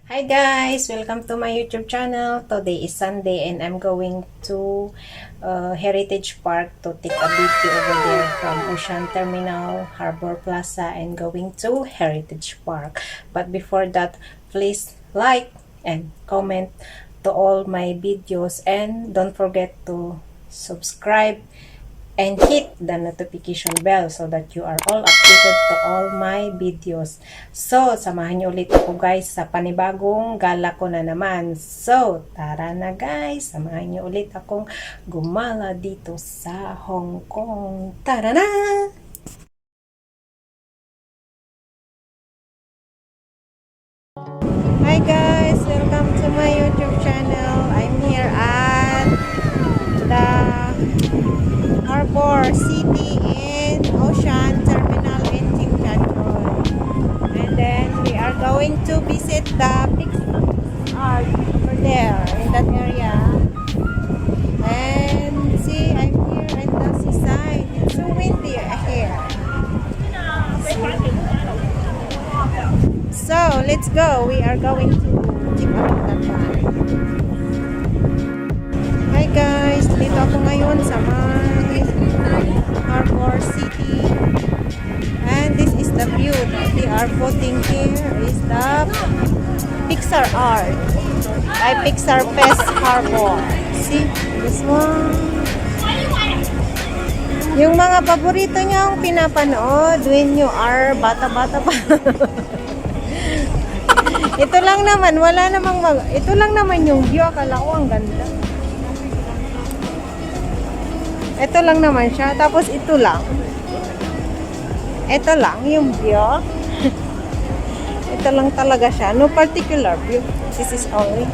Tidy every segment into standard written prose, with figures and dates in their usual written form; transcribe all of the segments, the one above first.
Hi guys! Welcome to my YouTube channel. Today is Sunday and I'm going to Heritage Park to take a video over there from Ocean Terminal, Harbor Plaza, and going to Heritage Park. But before that, please like and comment to all my videos and don't forget to subscribe and hit the notification bell so that you are all updated to all my videos. So, samahan niyo ulit ako guys sa panibagong gala ko na naman. So, tara na guys, samahan niyo ulit akong gumala dito sa Hong Kong. Tara na! Hi guys, welcome to my YouTube channel. I'm here at the Harbor City in Ocean Terminal in Tsim Sha Tsui. And then we are going to visit the big art over there in that area. And see, I'm here at the seaside. It's so windy here. So let's go. We are going to check out that one. Hi guys, dito ako ngayon sa Harbor City, and this is the view that they are putting here is the Pixar art by Pixar Fest Harbor. See this one, yung mga paborito niyang pinapanood when you are bata-bata pa. Ito lang naman, wala namang ito lang naman yung view. Akala ko ang ganda. Ito lang naman siya. Tapos ito lang. Ito lang yung view. Ito lang talaga siya. No particular view. This is only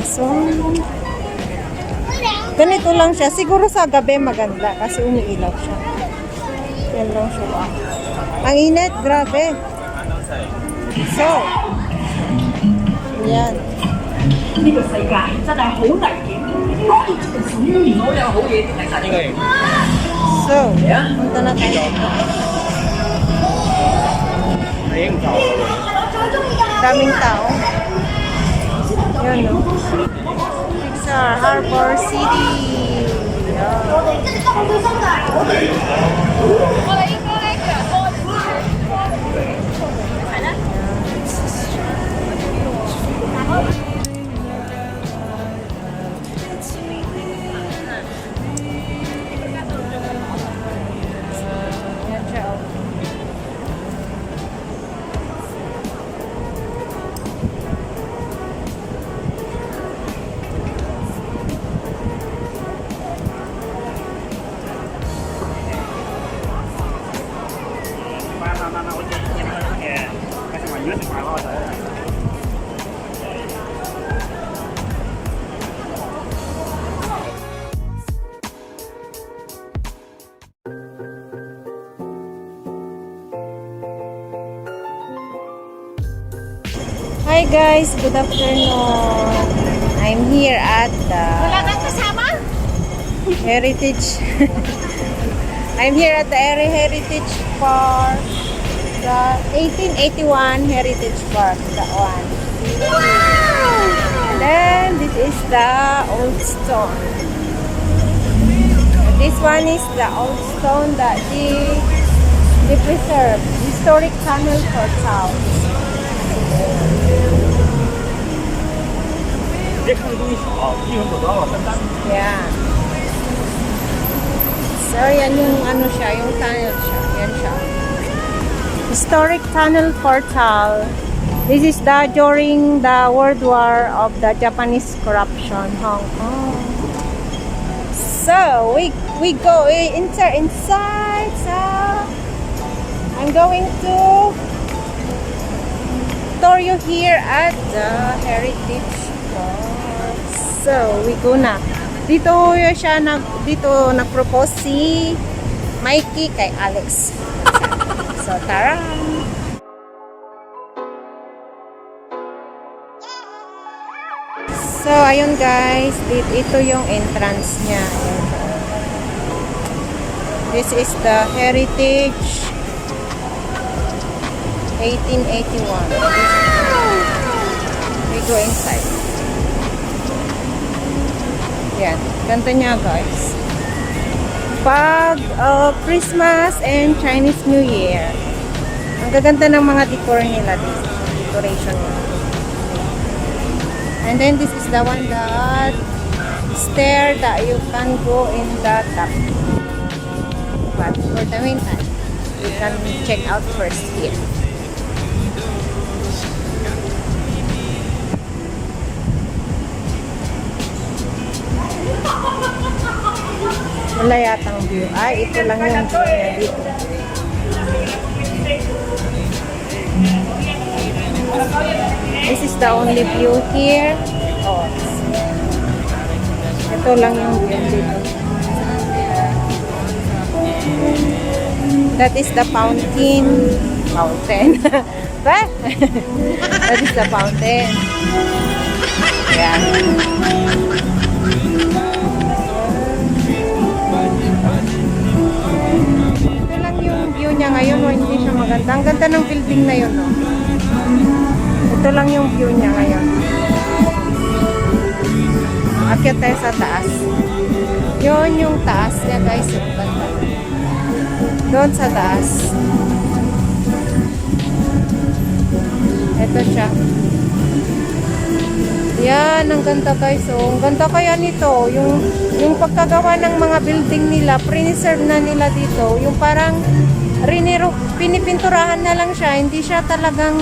this one. Ganito lang siya. Siguro sa gabi maganda kasi umiilaw siya. Yan lang siya. Ang init. Grabe. So, yan. So, punta na tayo dito. Daming tao. Yan o. Pixar Harbor City. Hi guys, good afternoon. I'm here at the Heritage. I'm here at the Heritage Park, the 1881 Heritage Park, that one. And then this is the old stone. This one is the old stone that they preserve. Historic tunnel for town. Yeah. So, yan yung ano siya, yung tunnel siya. Yan siya. Historic tunnel portal. This is the during the World War of the Japanese corruption, Hong Kong. So, we enter inside. So, I'm going to tour you here at the Heritage Park. So, we go na. Dito nag-propose si Mikey kay Alex. So, tara! So, ayun guys. Ito yung entrance niya. This is the Heritage 1881. We go inside. Yan. Ganda niya, guys. Pag Christmas and Chinese New Year. Ang gaganda ng mga decor nila dito. Decoration nila. And then this is the one that stair that you can go in the top. But for the meantime, you can check out first here. Wala yatang view. Ay, ito lang yung view niya dito. This is the only view here. Oh, ito lang yung view dito. That is the fountain. Fountain. What? That is the fountain. Yeah. Ito lang yung view niya ngayon. No? Hindi siya maganda. Ang ganda ng building na yun. No? Ito lang yung view niya ngayon. Akyat tayo sa taas. Yun yung taas niya, guys. Yung ganda. Doon sa taas. Ito siya. Yan, ang ganda, guys. Oh, ang ganda kaya nito. Yung pagkagawa ng mga building nila, preserve na nila dito. Yung parang pinipinturahan na lang siya. Hindi siya talagang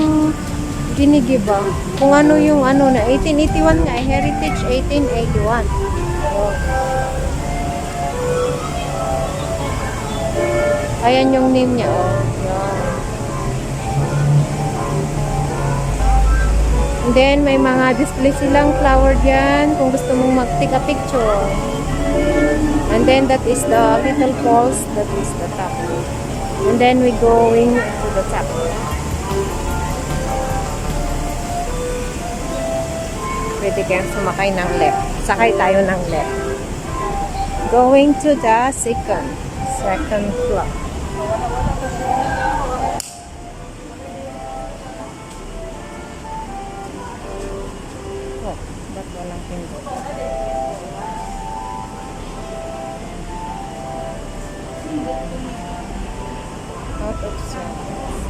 ginigiba. Kung ano yung ano na 1881 nga, Heritage 1881. Oh. Ayan yung name niya. Oh. Yan. And then may mga display silang flower dyan kung gusto mong mag-take a picture. And then that is the little falls. That is the top. And then we going to the top. Pwede kayong sumakay ng left. Sakay tayo ng left. Going to the second floor. Oh, ba't walang pindot? Out of service.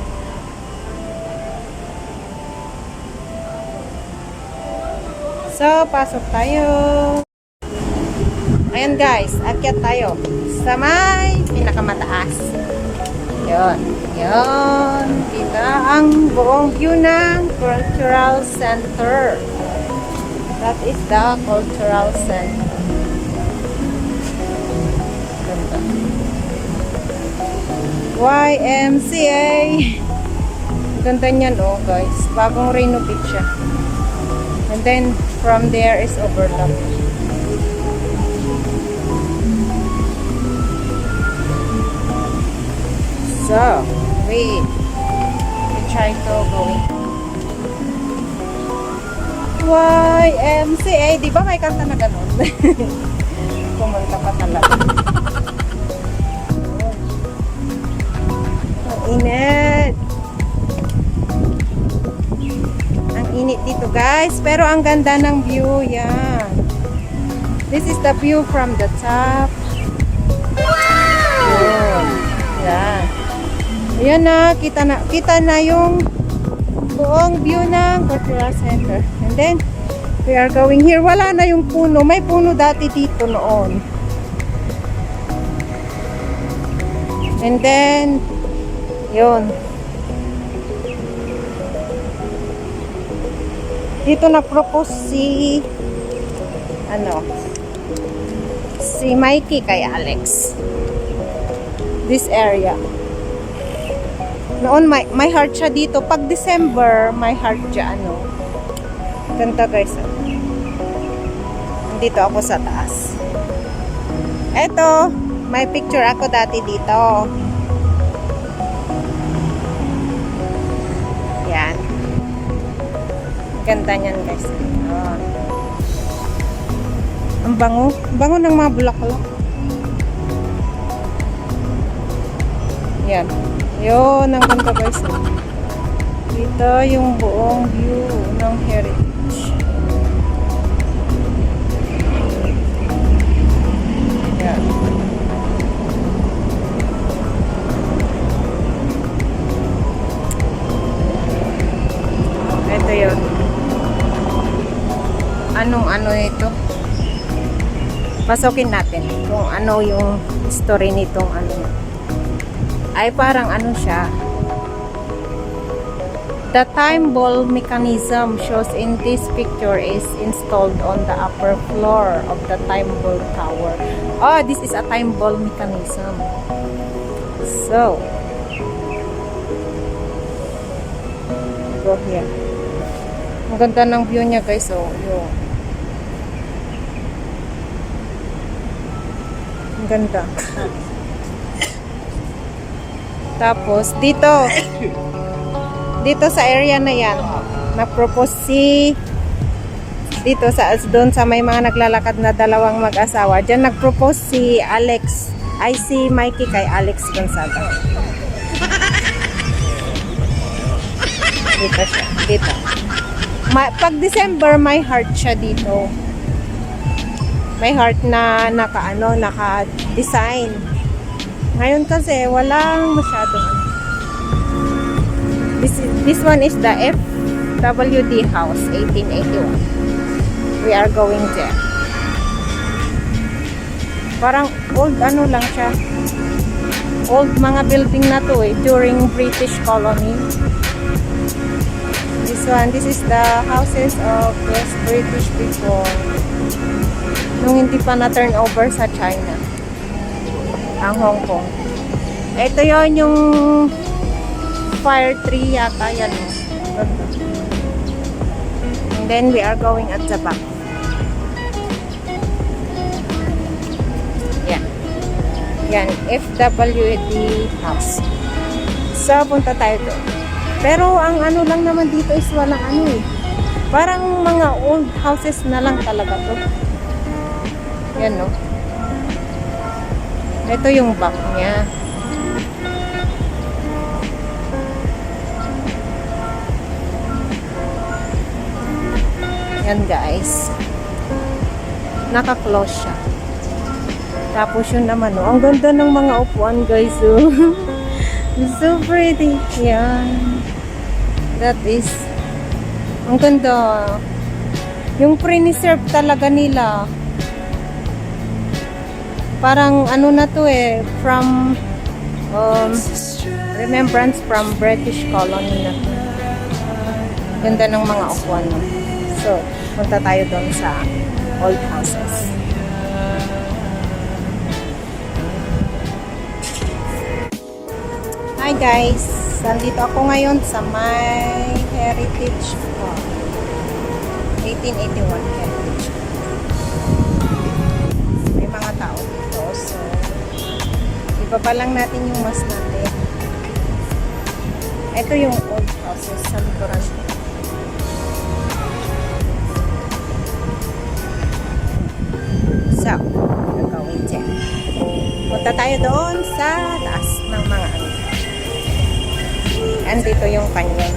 So, pasok tayo. Ayan guys, akyat tayo sa may pinakamataas. Yun. Yun. Kita ang buong view ng Cultural Center. That is the Cultural Center. Ganda. YMCA. Ganda niyan oh guys. Bagong renovate siya. And then from there is overlook. So, we try to go in. YMCA, di ba may kanta na ganun? Kumanta pa talaga. Ang init. Ang init dito guys, pero ang ganda ng view. Yan. This is the view from the top. Wow! Yan. Ayan na, kita na yung buong view ng Cultural Center. And then, we are going here. Wala na yung puno. May puno dati dito noon. And then, yun. Dito na-propose si Mikey kay Alex. This area. Noon may heart siya dito. Pag December, may heart siya Ganda guys. Nandito ako sa taas. Eto, may picture ako dati dito. Yan. Ganda niyan guys. Oh. Ang bango. Bango ng mga bulaklak. Yan. Yun, ang ganda guys. Ito yung buong view ng heritage. Yan. Ito yun. Anong ano ito? Pasokin natin kung ano yung story nitong ano. Ay parang ano siya. The time ball mechanism shows in this picture is installed on the upper floor of the time ball tower. Oh, this is a time ball mechanism. So, go here. Ang ganda ng view niya guys. So, yun. Ang ganda. Tapos, dito sa area na yan, nag-propose dito doon sa may mga naglalakad na dalawang mag-asawa. Diyan nag-propose si Mikey kay Alex Gonzaga. Dito siya. Dito. Pag December, may heart siya dito. May heart na naka-design. Ngayon kasi, walang masyadong This one is the FWD house, 1881. We are going there. Parang old ano lang siya. Old mga building na to during British colony. This is the houses of West British before. Nung hindi pa na-turn over sa China. Ang Hong Kong. Ito yon yung fire tree yata yan. And then we are going at the back. Yan. Yan. FWD house. So, punta tayo doon. Pero ang ano lang naman dito is walang ano Parang mga old houses na lang talaga to. Yan no. Ito yung back niya. Yan guys. Naka-close siya. Tapos yun naman, ang ganda ng mga upuan guys. So pretty. Yan. That is, ang ganda. Yung pre-reserve talaga nila. Parang ano na to from remembrance from British colony na to. Ganda ng mga upuan. So, punta tayo doon sa old houses. Hi guys! Nandito ako ngayon sa my heritage park. 1881 heritage. May mga tao dito. So, ibaba lang natin yung mas natin. Ito yung old houses sa likuran. So, gagawin dyan. Punta tayo doon sa taas ng mga ano. Andito yung canyon.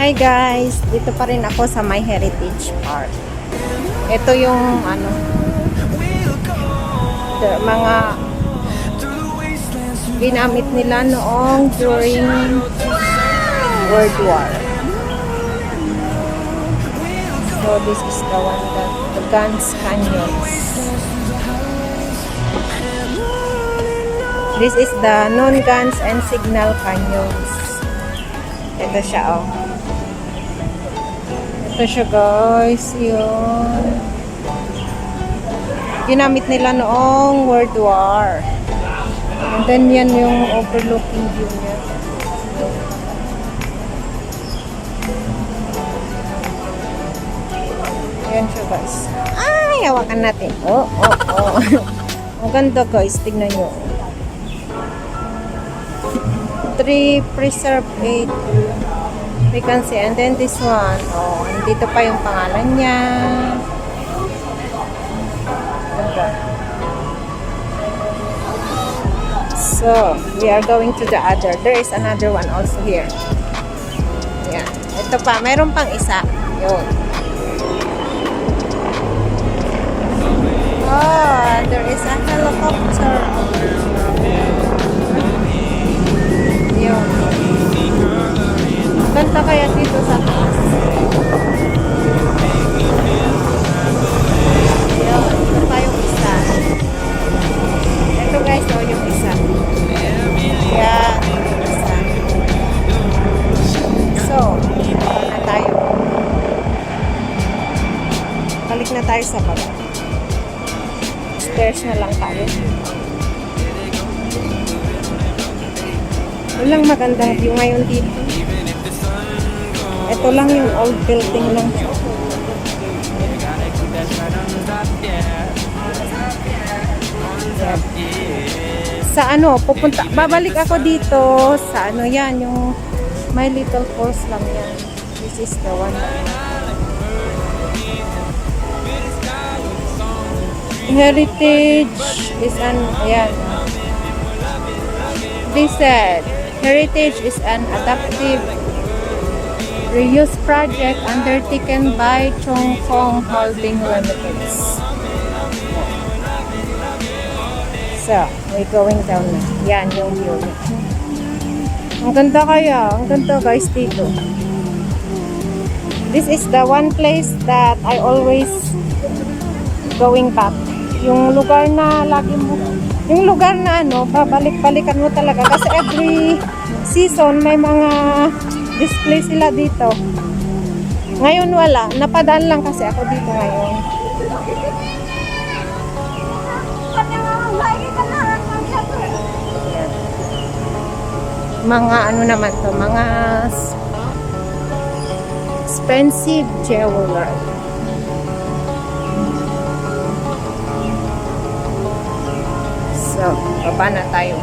Hi guys! Dito pa rin ako sa my heritage park. Ito yung ano, mga ginamit nila noong during World War. So this is the one that the Guns Canyons. This is the non-guns and signal canyons. Ito siya Ito siya guys. Yun. Ginamit nila noong World War. And then yan yung overlooking view niya. Yan siya guys. Ay, hawakan natin. Oh. Ang ganda guys. Tignan nyo. 3 preserved 8. We can see. And then this one. Oh, dito pa yung pangalan niya. Ganda. So, we are going to the other. There is another one also here. Yeah. Ito pa. Mayroon pang isa. Yun. Oh, there is a helicopter. Yun. Ganda kaya dito sa taas. Yun. Ito pa yung isa. Ito guys, oh, yung isa. Yan. Yung isa. So, na tayo. Balik na tayo sa baba. Stairs na lang tayo. Walang magandang view ngayon dito. Ito lang yung old building lang. Sa ano, pupunta, babalik ako dito sa ano yan, yung My Little Falls lang yan. This is the one. Heritage is an, ayan. They said, Heritage is an adaptive reuse project undertaken by Chong Kong Holding Limited. So, we're going down na. Yan yung view. Ang ganda kaya. Ang ganda guys dito. This is the one place that I always going back. Yung lugar na lagi mo, yung lugar na ano, babalik-balikan mo talaga. Kasi every season may mga display sila dito. Ngayon wala. Napadaan lang kasi ako dito ngayon. Mga ano naman to, mga expensive jeweler. So, baba na tayo.